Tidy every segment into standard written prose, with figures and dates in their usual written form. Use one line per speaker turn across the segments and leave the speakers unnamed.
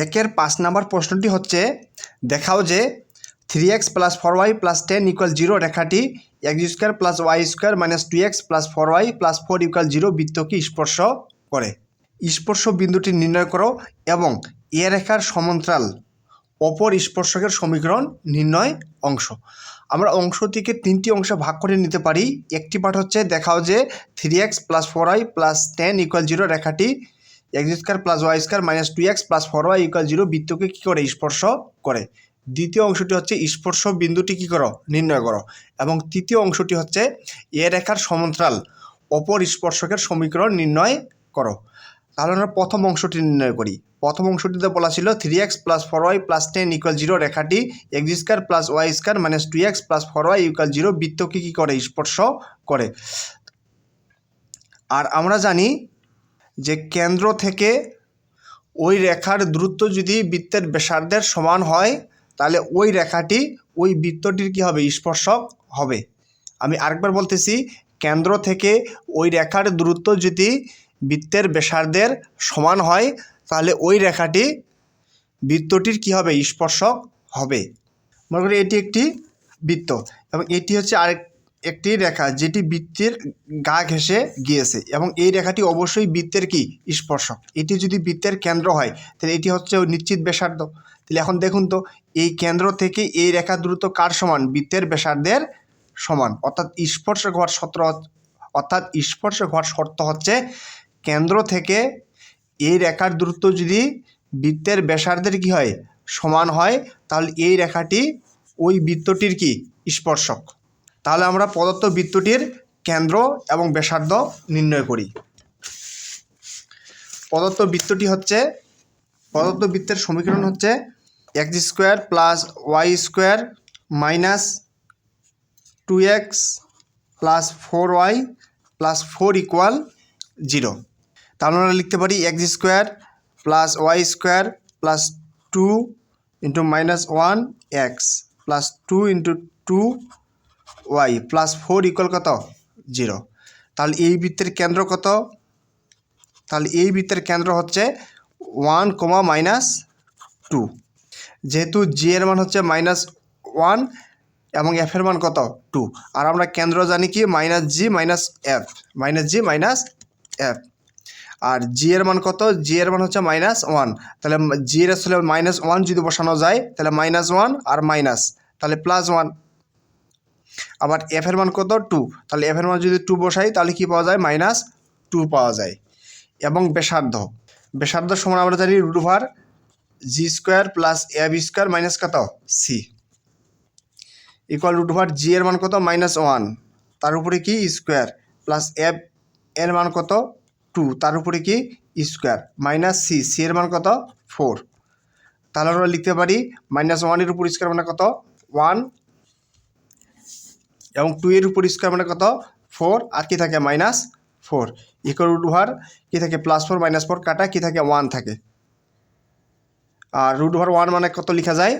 একের 5 নম্বর প্রশ্নটি হচ্ছে, দেখাও যে 3x + 4y + 10 = 0 রেখাটি x² + y² - 2x + 4y + 4 = 0 বৃত্তকে স্পর্শ করে। স্পর্শ বিন্দুটি নির্ণয় করো এবং এ রেখার সমান্তরাল অপর স্পর্শকের সমীকরণ নির্ণয় অংশ। আমরা অংশটিকে 3টি অংশে ভাগ করে নিতে পারি। একটি পার্ট হচ্ছে, দেখাও যে 3x + 4y + 10 = 0 রেখাটি x² + y² - 2x + 4y = 0 বৃত্তকে কী করে স্পর্শ করে। দ্বিতীয় অংশটি হচ্ছে, স্পর্শ বিন্দুটি কী করো নির্ণয় করো। এবং তৃতীয় অংশটি হচ্ছে, এ রেখার সমান্তরাল অপর স্পর্শকের সমীকরণ নির্ণয় করো। তাহলে আমরা প্রথম অংশটি নির্ণয় করি। প্রথম অংশটিতে বলা ছিল 3x + 4y + 10 = 0 রেখাটি x² + y² - 2x + 4y = 0 বৃত্তকে কী করে স্পর্শ করে। আর আমরা জানি যে কেন্দ্র থেকে ওই রেখার দূরত্ব যদি বৃত্তের ব্যাসার্ধের সমান হয়, তাহলে ওই রেখাটি ওই বৃত্তটির কী হবে স্পর্শক হবে। আমি আরেকবার বলতেছি, কেন্দ্র থেকে ওই রেখার দূরত্ব যদি বৃত্তের ব্যাসার্ধের সমান হয়, তাহলে ওই রেখাটি বৃত্তটির কী হবে স্পর্শক হবে। মনে করি এটি একটি বৃত্ত এবং এটি হচ্ছে একটি রেখা যেটি বৃত্তের গা ঘেঁষে গিয়েছে, এবং এই রেখাটি অবশ্যই বৃত্তের কি স্পর্শক। এটি যদি বৃত্তের কেন্দ্র হয়, তাহলে এটি হচ্ছে নিশ্চিত ব্যাসার্ধ। তাহলে এখন দেখুন তো, এই কেন্দ্র থেকে এই রেখার দূরত্ব কার সমান? বৃত্তের ব্যাসার্ধের সমান। অর্থাৎ স্পর্শক হওয়ার শর্ত হচ্ছে, কেন্দ্র থেকে এই রেখার দূরত্ব যদি বৃত্তের ব্যাসার্ধের কী হয় সমান হয়, তাহলে এই রেখাটি ওই বৃত্তটির কি স্পর্শক। তাহলে আমরা প্রদত্ত বৃত্তটির কেন্দ্র এবং ব্যাসার্ধ নির্ণয় করি। প্রদত্ত বৃত্তের সমীকরণ হচ্ছে x² + y² - 2x + 4y + 4 = 0। তাহলে আমরা লিখতে পারি x² + y² + 2 × -1x + 2 × 2y + 4 = কত? 0। তাহলে এই বৃত্তের কেন্দ্র কত? তাহলে এই বৃত্তের কেন্দ্র হচ্ছে 1, -2। যেহেতু জি এর মান হচ্ছে -1 এবং এফ এর মান কত? 2। আর আমরা কেন্দ্র জানি কি -g - f। আর জি এর মান কত? জি এর মান হচ্ছে -1। তাহলে জি এর আসলে -1 যদি বসানো যায়, তাহলে -1 আর মাইনাস, তাহলে +1। আবার এফ এর মান কত? 2। তাহলে এফ এর মান যদি 2 বসাই, তাহলে কি পাওয়া যায়? -2 পাওয়া যায়। এবং ব্যাসার্ধ সমান আমরা জানি √g² + ab² - কত? c = √g এর মান কত? -1, তার উপরে কি স্কোয়ার, প্লাস এফ এর মান কত? 2, তার উপরে কি স্কোয়ার, -c এর মান কত? 4। তাহলে আমরা লিখতে পারি -1 এর উপর স্কোয়ার মানে কত? 1, এবং 2 এর উপর স্কোয়ার মানে কত? 4, আর কি থাকে? -4 √, কি থাকে? +4 -4 কাটা, কি থাকে? 1 থাকে। আর √1 মানে কত লিখা যায়?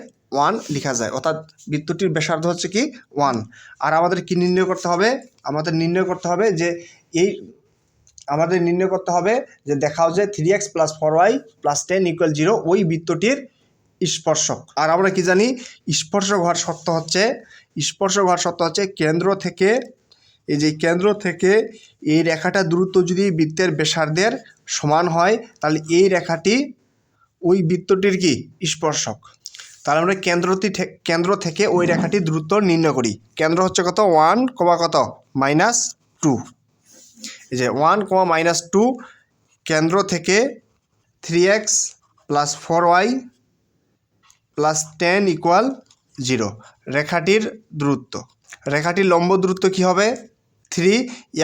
1 লিখা যায়। অর্থাৎ বৃত্তটির ব্যাসার্ধ হচ্ছে কি 1। আর আমাদের কি নির্ণয় করতে হবে? আমাদের নির্ণয় করতে হবে যে দেখাও যে 3x + 4y + 10 = 0 ওই বৃত্তটির স্পর্শক। আর আমরা কি জানি? স্পর্শক হওয়ার শর্ত হচ্ছে কেন্দ্র থেকে এই রেখাটা দূরত্ব যদি বৃত্তের ব্যাসার্ধের সমান হয়, তাহলে এই রেখাটি ওই বৃত্তটির কি স্পর্শক। তাহলে আমরা কেন্দ্র থেকে ওই রেখাটির দূরত্ব নির্ণয় করি। কেন্দ্র হচ্ছে কত? 1, কত? -2। এই যে 1, -2 কেন্দ্র থেকে 3x + 4y + 10 = 0 রেখাটির দূরত্ব। রেখাটির লম্ব দূরত্ব কি হবে? 3,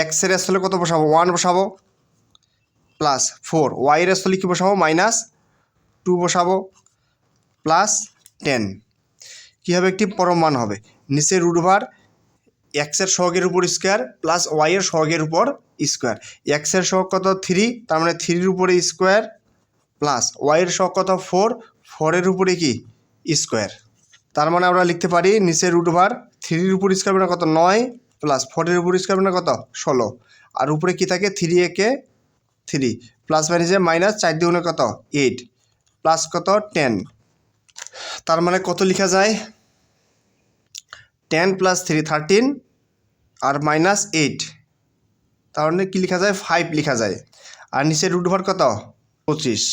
x এর আসলে কত বসাবো? 1 বসাবো, প্লাস 4 y এর আসলে কি বসাবো? -2 বসাবো, প্লাস 10। কী হবে? একটি পরম মান হবে। নিচে √, x এর সহগের উপর স্কোয়ার প্লাস y এর সহগের উপর স্কোয়ার। x এর সহগ কত? 3, তার মানে 3-র উপরে স্কোয়ার, প্লাস y এর সহগ কত? 4 এর উপরে কি স্কোয়ার। তার মানে আমরা লিখতে পারি নিচে √, 3-র উপর স্কোয়ার মানে কত? 9, প্লাস 4 এর উপর স্কোয়ার মানে কত? 16। আর উপরে কি থাকে? 3 × 3, প্লাস -4 × কত? 8, প্লাস কত 10, তার মানে কত লেখা যায় 10 + 3 13 আর -8, তার মানে কি লেখা যায় 5 লেখা যায়। আর নিচে রুট ওভার কত 25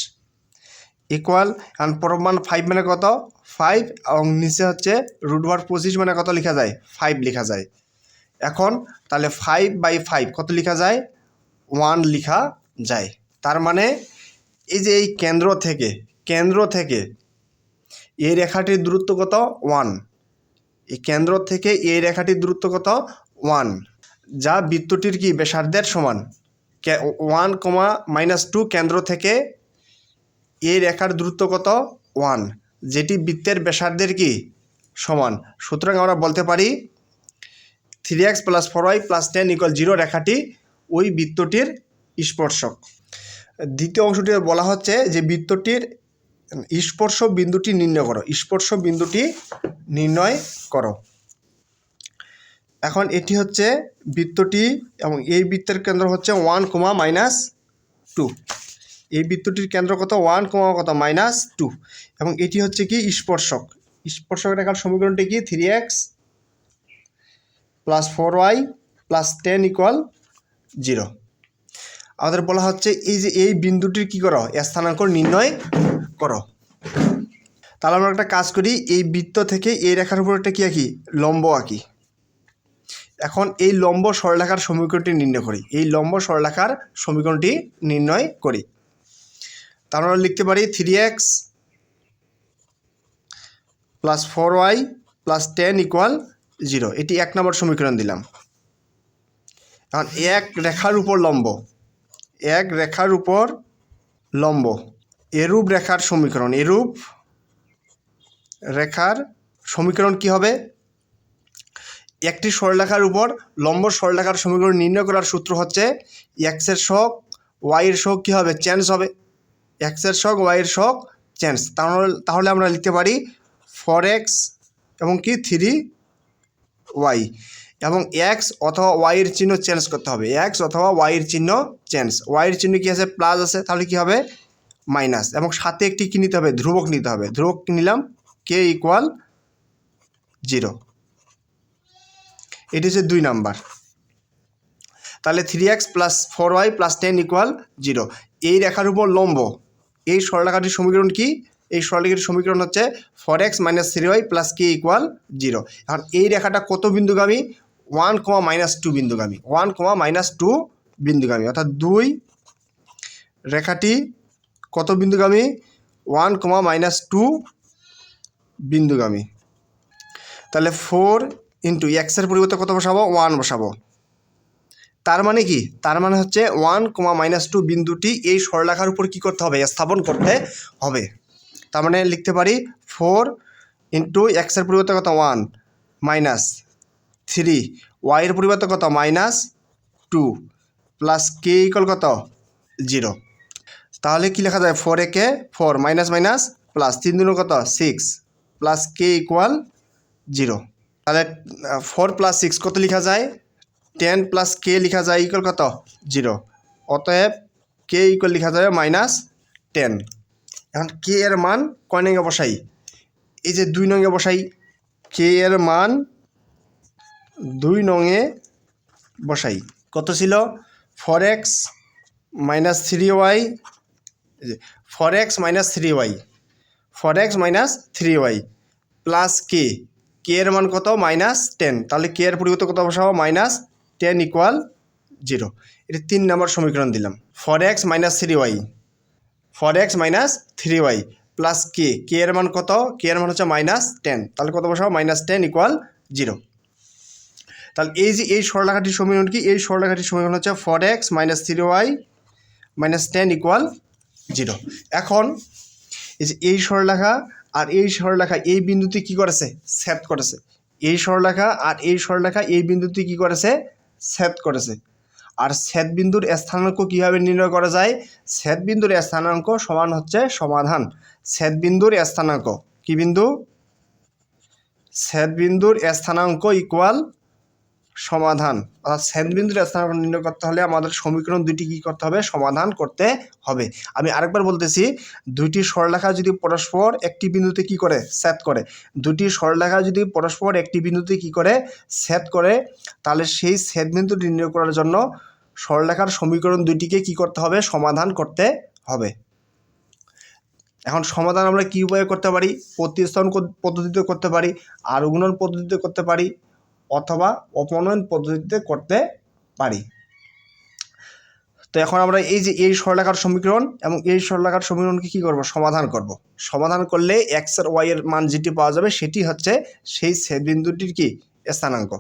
ইকুয়াল, কারণ পরম মান 5 মানে কত 5, এবং নিচে হচ্ছে রুট ওভার 25 মানে কত লেখা যায় 5 লেখা যায়। এখন তাহলে 5/5 কত লেখা যায় 1 লেখা যায়। তার মানে এই যে এই কেন্দ্র থেকে এই রেখাটির দূরত্ব কত 1, এই কেন্দ্র থেকে এই রেখাটির দূরত্ব কত 1, যা বৃত্তটির কি ব্যাসার্ধের সমান। 1, -2 কেন্দ্র থেকে এই রেখার দূরত্ব কত 1, যেটি বৃত্তের ব্যাসার্ধের কি সমান। সুতরাং আমরা বলতে পারি 3x + 4y + 10 = 0 রেখাটি ওই বৃত্তটির স্পর্শক। দ্বিতীয় অংশটি বলা হচ্ছে যে বৃত্তটির স্পর্শ বিন্দুটি নির্ণয় করো, স্পর্শ বিন্দুটি নির্ণয় করো। এখন এটি হচ্ছে বৃত্তটি এবং এই বৃত্তের কেন্দ্র হচ্ছে 1, -2, এই বৃত্তটির কেন্দ্র কত 1, -2, এবং এটি হচ্ছে কি স্পর্শক। স্পর্শক রেখার সমীকরণটি কি 3x + 4y + 10 = 0। আমাদের বলা হচ্ছে এই যে এই বিন্দুটির কি করো স্থানাঙ্ক নির্ণয় করো। তাহলে আমরা একটা কাজ করি, এই বৃত্ত থেকে এই রেখার উপর একটা কি আঁকি লম্ব আঁকি। এখন এই লম্ব সরলরেখার সমীকরণটি নির্ণয় করি, এই লম্ব সরলরেখার সমীকরণটি নির্ণয় করি। তাহলে আমরা লিখতে পারি 3x + 4y + 10 = 0, এটি 1 নম্বর সমীকরণ দিলাম। এখন এক রেখার উপর লম্ব এরূপ রেখার সমীকরণ কি হবে, একটি সরলরেখার উপর লম্ব সরলরেখার সমীকরণ নির্ণয় করার সূত্র হচ্ছে এক্সের সহগ ওয়াইয়ের সহগ কী হবে চেঞ্জ হবে, এক্সের সহগ ওয়াইয়ের সহগ চেঞ্জ। তাহলে আমরা লিখতে পারি 4x এবং কি 3y, এবং এক্স অথবা ওয়াইয়ের চিহ্ন চেঞ্জ করতে হবে, এক্স অথবা ওয়াইয়ের চিহ্ন চেঞ্জ। ওয়াইয়ের চিহ্ন কী আছে প্লাস আছে, তাহলে কী হবে মাইনাস, এবং সাথে একটি কী নিতে হবে ধ্রুবক নিতে হবে। ধ্রুবক নিলাম k = 0, এটি হচ্ছে 2 নাম্বার। তাহলে 3x + 4y + 10 = 0, এই রেখার উপর লম্ব এই সরলরেখাটির সমীকরণ কি, এই সরলরেখাটির সমীকরণ হচ্ছে 4x - 3y + k = 0। এখন এই রেখাটা কত বিন্দুগামী 1, -2 বিন্দুগামী, 1, -2 বিন্দুগামী, অর্থাৎ 2 রেখাটি কত বিন্দুগামী 1, -2 বিন্দুগামী। তাহলে 4 × x এর পরিবর্তে কত বসাবো 1 বসাবো। তার মানে কি, তার মানে হচ্ছে 1, -2 বিন্দুটি এই সরলরেখার উপর কী করতে হবে স্থাপন করতে হবে। তার মানে লিখতে পারি 4 × x এর পরিবর্তে কত 1 -3, y এর পরিবর্তে কত -2 + k = কত 0। তাহলে কি লেখা যায় 4 কে 4 মাইনাস প্লাস 3 দুগুণ কত 6 + k = 0। তাহলে 4 + 6 কত লেখা যায় 10 + k লেখা যায় ইকুয়াল কত 0। অতএব k = লেখা যাবে -10। এখন k এর মান কয় নঙ্গে বসাই, এই যে 2 নঙ্গে বসাই, k এর মান 2 নঙ্গে বসাই। কত ছিল 4x - 3y, 4x - 3y, 4x - 3y plus k, k এর মান কত -10, তাহলে k এর পরিবর্তে কত বসাবো -10 = 0। এটা 3 নম্বর সমীকরণ দিলাম। 4x - 3y, 4x - 3y plus k, k এর মান কত, k এর মান হচ্ছে -10, তাহলে কত বসাবো -10 = 0। তাহলে এই যে এই সরলরেখাটির সমীকরণ কি, এই সরলরেখাটির সমীকরণ হচ্ছে 4x - 3y - 10 = 0। এখন এই যে এই সরলরেখা আর এই সরলরেখা এই বিন্দুতে কি করেছে ছেদ করেছে, এই সরলরেখা আর এই সরলরেখা এই বিন্দুতে কি করেছে ছেদ করেছে। আর ছেদ বিন্দুর স্থানাঙ্ক কীভাবে নির্ণয় করা যায়, ছেদ বিন্দুর স্থানাঙ্ক সমান হচ্ছে সমাধান। ছেদ বিন্দুর স্থানাঙ্ক কি বিন্দু, ছেদ বিন্দুর স্থানাঙ্ক ইকুয়াল সমাধান, অর্থাৎ ছেদবিন্দুর স্থানাঙ্ক নির্ণয় করতে হলে আমাদের সমীকরণ দুটি কী করতে হবে, সমাধান করতে হবে। আমি আরেকবার বলতেছি, দুইটি সরলরেখা যদি পরস্পর একটি বিন্দুতে কী করে, ছেদ করে, দুটি সরলরেখা যদি পরস্পর একটি বিন্দুতে কী করে, ছেদ করে, তাহলে সেই ছেদবিন্দু নির্ণয় করার জন্য সরলরেখার সমীকরণ দুটিকে কী করতে হবে, সমাধান করতে হবে। এখন সমাধান আমরা কী উপায়ে করতে পারি, প্রতিস্থাপন পদ্ধতিতে করতে পারি, আর গুণন পদ্ধতিতে করতে পারি, অথবা অপনয়ন পদ্ধতিতে করতে পারি। তো এখন আমরা এই যে এই সরলরেখার সমীকরণ এবং এই সরলরেখার সমীকরণকে কী করব, সমাধান করব। সমাধান করলে এক্স আর ওয়াই এর মান যেটি পাওয়া যাবে সেটি হচ্ছে সেই ছেদবিন্দুটির কি, স্থানাঙ্ক।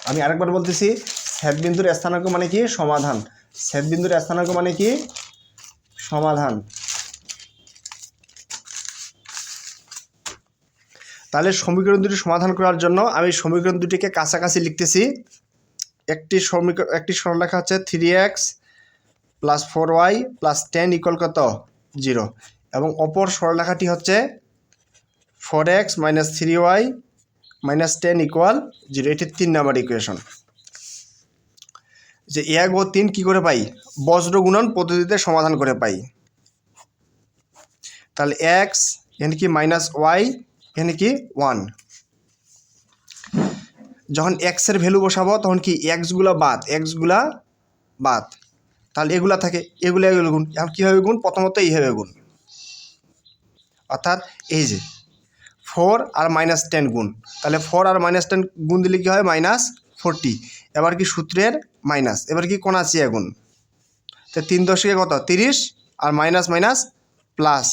আমি আরেকবার বলতেছি, ছেদবিন্দুর স্থানাঙ্ক মানে কি, সমাধান। ছেদবিন্দুর স্থানাঙ্ক মানে কি, সমাধান। তাহলে সমীকরণ দুটি সমাধান করার জন্য আমি সমীকরণ দুটিকে কাছাকাছি লিখতেছি। একটি সরলরেখা হচ্ছে 3x + 4y + 10 = কত, 0, এবং অপর সরলরেখাটি হচ্ছে 4x - 3y - 10 = 0। এটি 3 নম্বর ইকুয়েশন। যে 1 ও 3 কী করে পাই, বজ্র গুণন পদ্ধতিতে সমাধান করে পাই। তাহলে x এখানে কি -y, এখানে কি 1। যখন x এর ভ্যালু বসাবো তখন কি এক্সগুলো বাদ, তাহলে এগুলা থাকে, এগুলো গুণ। এখন কীভাবে গুণ, প্রথমত এইভাবে গুণ, অর্থাৎ এই যে 4 আর -10 গুণ, তাহলে 4 আর -10 গুণ দিলে কী হয়, -40। এবার কি সূত্রের মাইনাস, এবার কি কোণাচিয়া গুণ, তো 3 দশকে কত, 30, আর মাইনাস প্লাস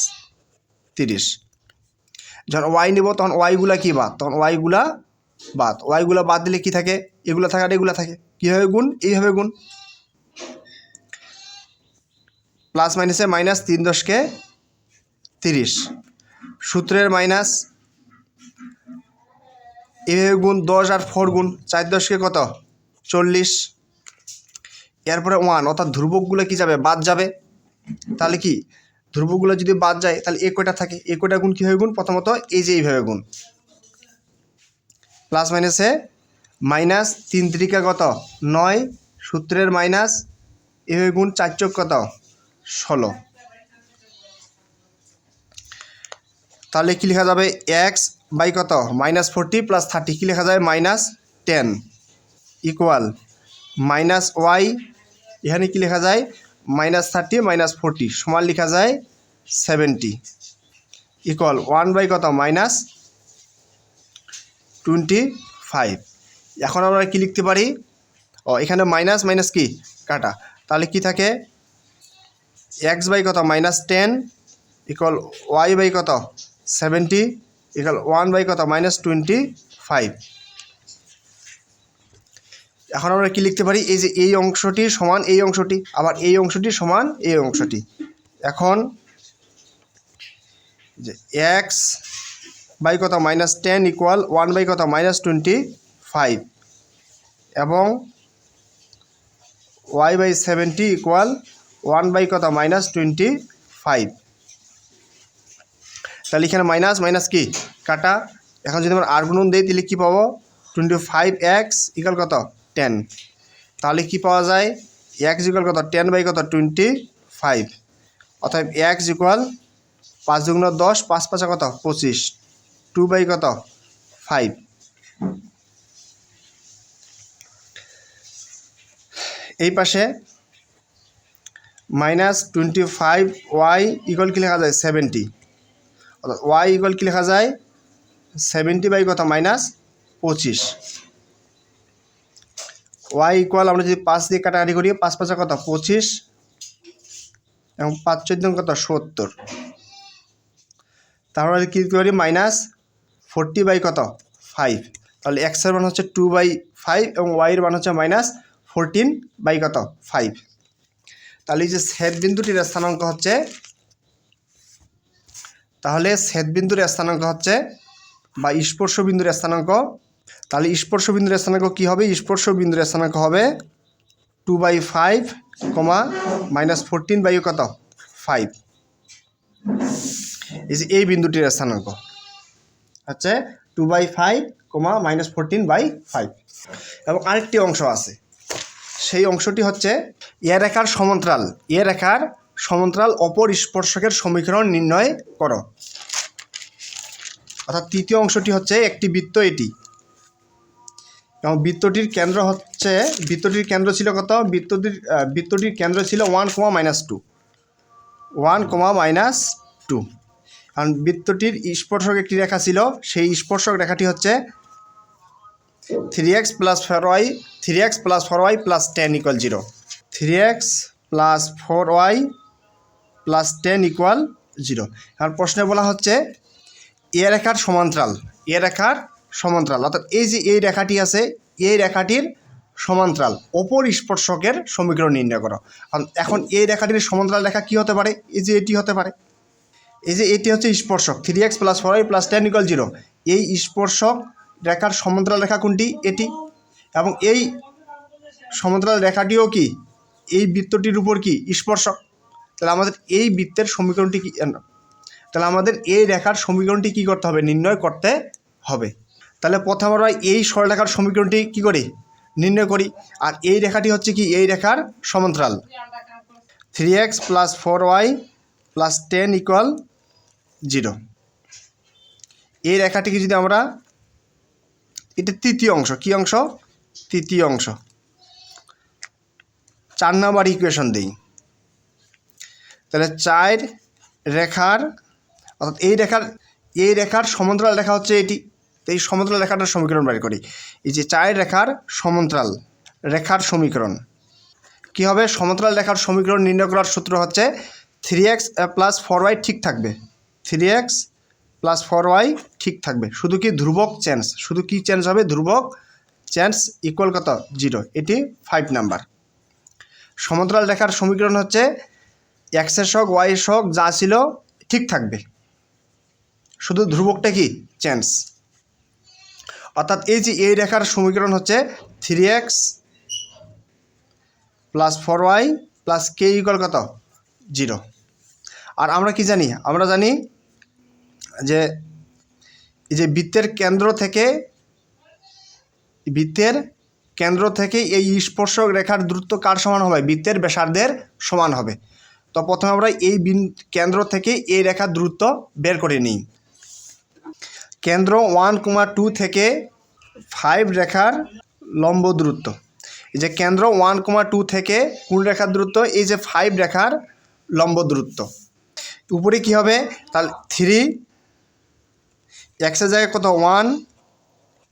30। যখন ওয়াই নিব তখন ওয়াইগুলা কি বাদ, তখন ওয়াইগুলা বাদ দিলে কি থাকে, এগুলো থাকে আর এগুলো থাকে। কীভাবে গুণ, এইভাবে গুণ, প্লাস মাইনাসে মাইনাস, 3 দশকে 30, সূত্রের মাইনাস, এভাবে গুণ, 10 আর 4 গুণ, 4 দশকে কত, 40। এরপরে 1, অর্থাৎ ধ্রুবকগুলো কি যাবে, বাদ যাবে। তাহলে কি ধ্রুবকগুলো যদি বাদ যায় তাহলে এ কয়টা থাকে, এ কয়টা গুণ কীভাবে গুণ, প্রথমত এই যে এইভাবে গুণ, প্লাস মাইনাসে মাইনাস, 3 3 কত, 9, সূত্রের মাইনাস, এভাবে গুণ, 4 চোখ কত, 16। তাহলে কি লেখা যাবে, এক্স বাই কত, -40 + 30, কি লেখা যায়, -10 ইকুয়াল -y, এখানে কি লেখা যায়, -30 - 40 সমান লেখা যায় 70 ইকুয়াল 1 বাই কত, -25। এখন আমরা কি লিখতে পারি, এখানে মাইনাস কি কাটা, তাহলে কি থাকে, এক্স বাই কত, -10 ইকুয়াল ওয়াই বাই কত, 70 ইকুয়াল 1 বাই কত, -25। এখন আমরা কি লিখতে পারি, এই যে এই অংশটি সমান এই অংশটি, আবার এই অংশটি সমান এই অংশটি। এখন যে এক্স বাই কত, -10 ইকুয়াল 1 বাই কত, -25, এবং ওয়াই বাই 70 ইকুয়াল 1 বাই কত, -25। তাহলে এখানে মাইনাস কি কাটা। এখন যদি আমরা আর গুণন দিই তাহলে কী পাবো, 25x ইকুয়াল কত, 10। তাহলে কি পাওয়া যায়, x ইকুয়াল কত, 10 বাই কত, 25, অর্থাৎ x ইকুয়াল 5 × 10, 5 5 কত, 25, 2 বাই কত, 5। এই পাশে -25y ইকুয়াল কি লেখা যায়, 70, অর্থাৎ y ইকুয়াল কি লেখা যায়, 70 বাই কত, -25। y ইকুয়াল আমরা যদি 5 দিয়ে কাটাকাটি করি, 5 5 কত, 25, এবং 5 14 কত, 70। তাহলে কি লিখতে পারি, -40 বাই কত, 5। তাহলে x এর মান হচ্ছে 2/5 এবং y এর মান হচ্ছে -14 বাই কত, 5। তাহলে এই যে ছেদবিন্দুটির স্থানাঙ্ক হচ্ছে, তাহলে ছেদবিন্দুর স্থানাঙ্ক হচ্ছে বা স্পর্শবিন্দুর স্থানাঙ্ক, তাহলে স্পর্শবিন্দুর স্থানাঙ্ক কী হবে, স্পর্শবিন্দুর স্থানাঙ্ক হবে 2/5, -14 বাই কত, 5। এই যে এই বিন্দুটির স্থানাঙ্ক হচ্ছে 2/5, -14/5। এবং আরেকটি অংশ আছে, সেই অংশটি হচ্ছে এ রেখার সমান্তরাল অপর স্পর্শকের সমীকরণ নির্ণয় করো। অর্থাৎ তৃতীয় অংশটি হচ্ছে একটি বৃত্ত এটি, এবং বৃত্তটির কেন্দ্র ছিল কত? বৃত্তটির কেন্দ্র ছিল 1, -2 কারণ বৃত্তটির স্পর্শক একটি রেখা ছিল, সেই স্পর্শক রেখাটি হচ্ছে 3x + 4y + 10 = 0। 3x + 4y + 10 = 0। কারণ প্রশ্নে বলা হচ্ছে এ রেখার সমান্তরাল, অর্থাৎ এই যে এই রেখাটি আছে, এই রেখাটির সমান্তরাল অপর স্পর্শকের সমীকরণ নির্ণয় করো। এখন এই রেখাটির সমান্তরাল রেখা কি হতে পারে? এই যে এটি হতে পারে, এই যে এটি হচ্ছে স্পর্শক 3x + 4y + 10 = 0। এই স্পর্শক রেখার সমান্তরাল রেখা কোনটি? এটি। এবং এই সমান্তরাল রেখাটিও কি এই বৃত্তটির উপর কি স্পর্শক। তাহলে আমাদের এই বৃত্তের সমীকরণটি কি, তাহলে আমাদের এই রেখার সমীকরণটি কি করতে হবে? নির্ণয় করতে হবে। তাহলে প্রথমে আমরা এই সরলরেখার সমীকরণটি কি করি? নির্ণয় করি। আর এই রেখাটি হচ্ছে কি এই রেখার সমান্তরাল 3x + 4y + 10 = 0। এই রেখাটিকে যদি আমরা, এটা তৃতীয় অংশ, কি অংশ? তৃতীয় অংশ, 4 নম্বর ইকুয়েশন দিই। তাহলে 4 রেখার, অর্থাৎ এই রেখার সমান্তরাল রেখা হচ্ছে এটি। এই সমান্তরাল রেখাটার সমীকরণ বের করি। এই যে 4 রেখার সমান্তরাল রেখার সমীকরণ কি হবে? সমান্তরাল রেখার সমীকরণ নির্ণয় করার সূত্র হচ্ছে 3x + 4y ঠিক থাকবে, 3x + 4y ঠিক থাকবে, শুধু কি ধ্রুবক চেঞ্জ, শুধু কি চেঞ্জ হবে? ধ্রুবক চেঞ্জ ইকুয়াল কত? 0। এটি 5 নাম্বার। সমান্তরাল রেখার সমীকরণ হচ্ছে x এর সহগ y এর সহগ যা ছিল ঠিক থাকবে, শুধু ধ্রুবকটা কি চেঞ্জ। অর্থাৎ এই যে এই রেখার সমীকরণ হচ্ছে 3x + 4y + k = কত? 0। আর আমরা কি জানি? আমরা জানি যে এই যে বৃত্তের কেন্দ্র থেকে এই স্পর্শক রেখার দূরত্ব কার সমান হবে? বৃত্তের ব্যাসার্ধের সমান হবে। তো প্রথমে আমরা এই কেন্দ্র থেকে এই রেখার দূরত্ব বের করে নিই। কেন্দ্র 1, 2 থেকে 5 রেখার লম্ব দূরত্ব। এই যে কেন্দ্র 1, 2 থেকে কোন রেখার দূরত্ব? এই যে 5 রেখার লম্ব দূরত্ব। উপরে কি হবে? তাহলে 3 x এর জায়গায় কত? 1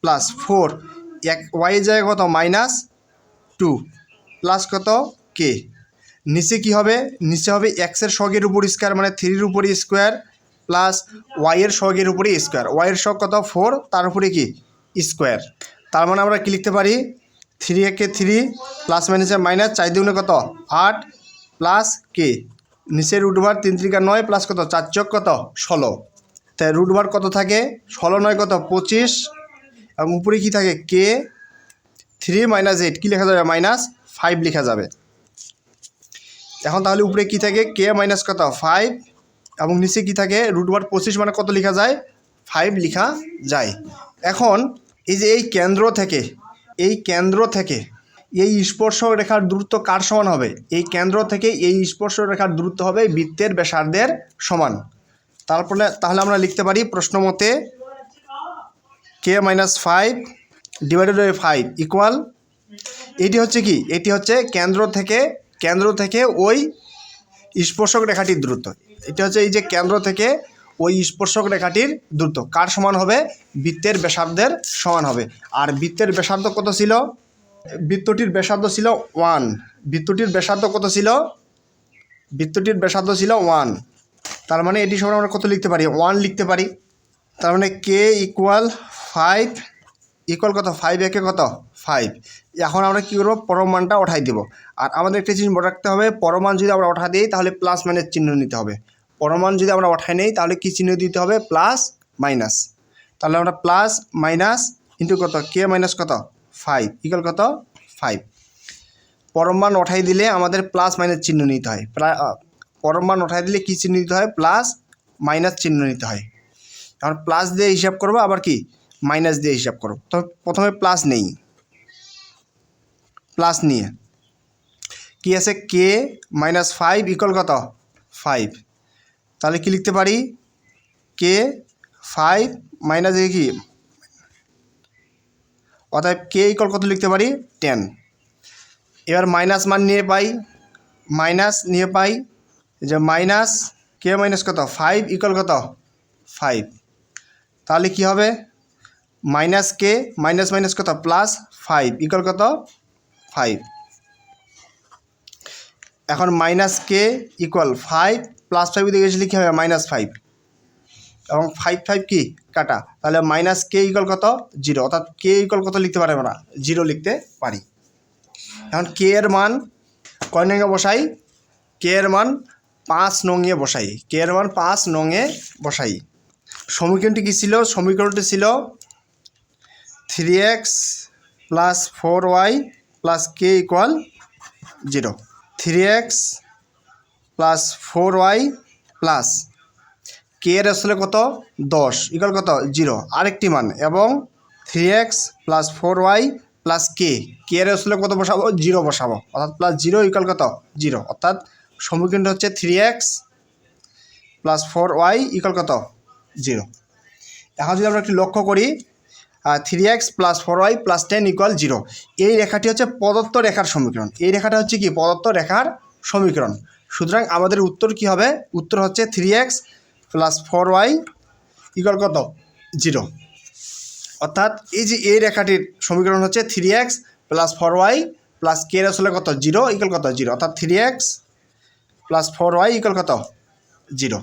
+ 4 y এর জায়গায় কত? -2 প্লাস কত? k। নিচে কি হবে? নিচে হবে x এর সহগের উপর স্কোয়ার, মানে 3 এর উপরে স্কোয়ার প্লাস y এর সহগের উপরে স্কোয়ার। y এর সহগ কত? 4, তার উপরে কি স্কোয়ার। তার মানে আমরা কি লিখতে পারি? 3 কে 3 প্লাস মাইনাসে মাইনাস, 4 দুগুণে কত? 8 প্লাস k। নিচে √9 3 × 9 প্লাস কত? 4 × কত? 16। তাই √9 কত থাকে? 16 9 কত? 25। এবং উপরে কি থাকে? k। 3 - 8 কি লেখা যাবে? -5 লেখা যাবে। এখন তাহলে উপরে কি থাকে? k - কত? 5। এবং নিচে কি থাকে? √9 25 মানে কত লেখা যায়? 5 লেখা যায়। এখন এই যে এই কেন্দ্র থেকে এই স্পর্শক রেখার দূরত্ব কার সমান হবে? এই কেন্দ্র থেকে এই স্পর্শক রেখার দূরত্ব হবে বৃত্তের ব্যাসার্ধের সমান। তাহলে আমরা লিখতে পারি প্রশ্ন মতে k - 5 / 5 ইকুয়াল, এটি হচ্ছে কি? এটি হচ্ছে কেন্দ্র থেকে ওই স্পর্শক রেখাটির দূরত্ব। এটা হচ্ছে এই যে কেন্দ্র থেকে ওই স্পর্শক রেখাটির দূরত্ব কার সমান হবে? বৃত্তের ব্যাসার্ধের সমান হবে। আর বৃত্তের ব্যাসার্ধ কত ছিল? বৃত্তটির ব্যাসার্ধ ছিল 1। বৃত্তটির ব্যাসার্ধ কত ছিল? বৃত্তটির ব্যাসার্ধ ছিল 1। তার মানে এটি সমান আমরা কত লিখতে পারি? 1 লিখতে পারি। তার মানে k = 5 ইকুয়াল কত? 5 একে কত? 5। এখন আমরা কী করবো? পরম মানটা উঠাই দেব। আর আমাদের একটা জিনিস মনে রাখতে হবে, পরম মান যদি আমরা উঠা দিই তাহলে প্লাস মাইনাস চিহ্ন নিতে হবে। পরম মান যদি আমরা উঠাই নেই তাহলে কী চিহ্ন দিতে হবে? Plus minus. তাহলে আমরা প্লাস মাইনাস ইন্টু কত? k - কত? 5 ইকুয়াল কত? 5। পরম মান উঠাই দিলে আমাদের প্লাস মাইনাস চিহ্ন নিতে হয়। পরম মান উঠাই দিলে কী চিহ্ন নিতে হয়? প্লাস মাইনাস চিহ্ন নিতে হয়। এখন প্লাস দিয়ে হিসাব করবো, আবার কি মাইনাস দিয়ে হিসাব করো। তো প্রথমে প্লাস নেই, প্লাস নিয়ে কি আছে কে মাইনাস 5 ইকুয়াল কত 5, তাহলে কি লিখতে পারি কে 5 মাইনাস এ কি, অর্থাৎ কে ইকুয়াল কত লিখতে পারি 10। এবার মাইনাস মান নিয়ে পাই, মাইনাস নিয়ে পাই যে মাইনাস কে মাইনাস কত 5 ইকুয়াল কত 5, তাহলে কি হবে মাইনাস কে মাইনাস মাইনাস কত প্লাস 5 ইকুয়াল কত 5। এখন মাইনাস কে ইকুয়াল 5 প্লাস 5 দিকে গেলে কী হবে -5 এবং 5 5 কি কাটা, তাহলে মাইনাস কে ইকুয়াল কত 0, অর্থাৎ কে ইকুয়াল কত লিখতে পারি আমরা 0 লিখতে পারি। এখন কে এর মান কয় নঙে বসাই, কে এর মান 5 নঙে বসাই, কে এর মান 5 নঙে বসাই। সমীকরণটি কী ছিল, সমীকরণটি ছিল 3x plus 4y plus k equal 0, 3x plus 4y plus k এর আসলে কত 10 ইকুয়াল কত 0 আরেকটি মান, এবং 3x plus 4y plus k এর আসলে কত বসাবো 0 বসাবো, অর্থাৎ প্লাস 0 ইকুয়াল কত 0, অর্থাৎ সমীকরণটা হচ্ছে 3x প্লাস 4y ইকুয়াল কত 0। এখন যদি আমরা একটু লক্ষ্য করি 3x plus 4y plus 10 equal 0, এই রেখাটি হচ্ছে প্রদত্ত রেখার সমীকরণ, এই রেখাটা হচ্ছে কি প্রদত্ত রেখার সমীকরণ। সুতরাং আমাদের উত্তর কি হবে, উত্তর হচ্ছে 3x প্লাস 4y ইকুয়াল কত 0, অর্থাৎ এই যে এই রেখাটির সমীকরণ হচ্ছে 3x plus 4y plus k এর আসলে কত 0 ইকুয়াল কত 0, অর্থাৎ 3x প্লাস 4y ইকুয়াল কত 0।